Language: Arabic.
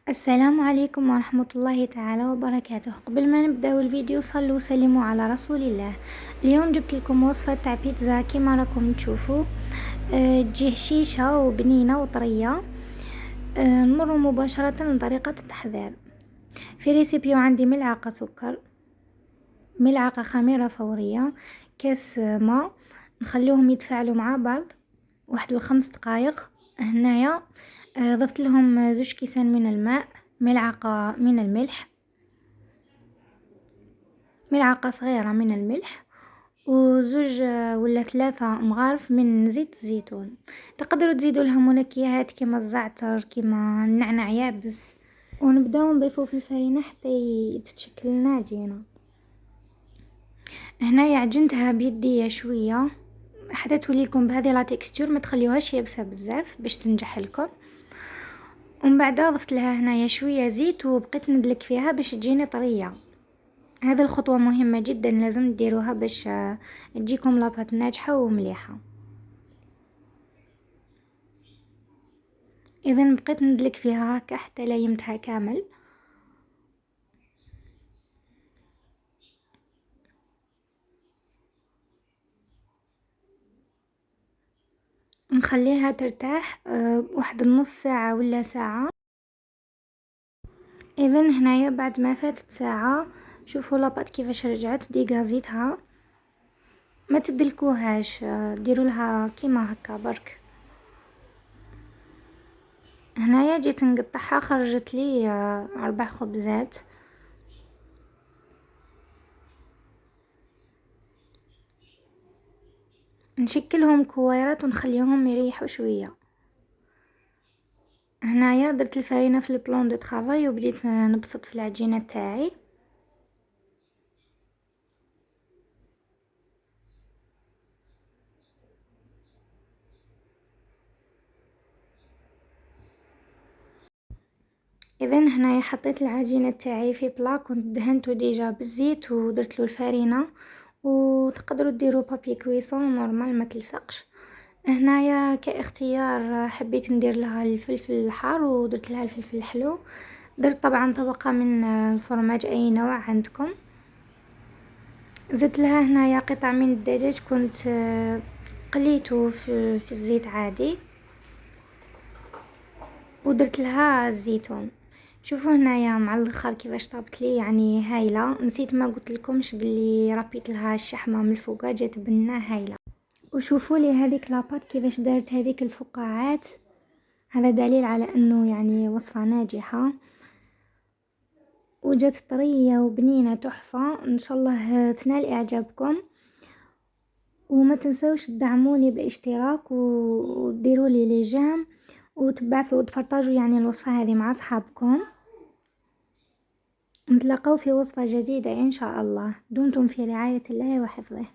السلام عليكم ورحمة الله تعالى وبركاته. قبل ما نبداو الفيديو صلوا وسلموا على رسول الله. اليوم جبت لكم وصفة تاع بيتزا كما راكم تشوفوا. تجي هشيشة وبنينة وطرية. نمر مباشرة لطريقة التحضير. في ريسيبيو عندي ملعقة سكر، ملعقة خميرة فورية، كاس ماء، نخلوهم يتفاعلوا مع بعض واحد ل5 دقائق. هنايا ضفت لهم 2 كيسان من الماء، ملعقة من الملح، ملعقة صغيرة من الملح، و2 ولا 3 مغارف من زيت الزيتون. تقدروا تزيدوا لها منكهات كما الزعتر كما النعناع يابس. ونبداو نضيفو في الفرينة حتى تتشكل لنا عجينة. هنايا عجنتها بيديا شويه حتى تولي لكم بهذه لا تكستور، ما تخليوهاش يابسه بزاف باش تنجح لكم. ومن بعد ضفت لها هنايا شويه زيت وبقيت ندلك فيها باش تجيني طريه. هذه الخطوه مهمه جدا، لازم ديروها باش تجيكم لاباط ناجحه ومليحه. اذا بقيت ندلك فيها هكا حتى ليمتها كامل. نخليها ترتاح واحد النص ساعه ولا ساعه. اذا هنايا بعد ما فاتت ساعه شوفوا لاباط كيفاش رجعت ديغازيتها. ما تدلكوهاش، ديروا لها كيما هكا برك. هنايا جيت نقطعها، خرجت لي 4 خبزات. نشكلهم كويرات ونخليهم يريحوا شويه. هنايا درت الفرينه في البلون دو طرافاي وبديت نبسط في العجينه تاعي. اذا هنايا حطيت العجينه تاعي في بلا كنت دهنته ديجا بالزيت ودرت له الفرينه. وتقدروا ديروا بابي كويسون نورمال ما تلصقش. هنايا كاختيار حبيت ندير لها الفلفل الحار ودرت لها الفلفل الحلو. درت طبعا طبقه من الفرماج اي نوع عندكم. زدت لها هنايا قطع من الدجاج كنت قليته في الزيت عادي. ودرت لها الزيتون. شوفوا هنايا مع الاخر كيفاش طابت لي، يعني هايله. نسيت ما قلت لكمش باللي ربيت لها الشحمه من الفوق جات بنه هايله. وشوفوا لي هذيك لاباط كيفاش دارت هذيك الفقاعات. هذا دليل على انه يعني وصفه ناجحه وجات طريه وبنينه تحفه. ان شاء الله تنال اعجابكم. وما تنسوش تدعموني باشتراك وديروا لي جيم وتبعثوا وتفرطاجوا يعني الوصفه هذه مع اصحابكم. نتلاقوا في وصفه جديده ان شاء الله. دمتم في رعايه الله وحفظه.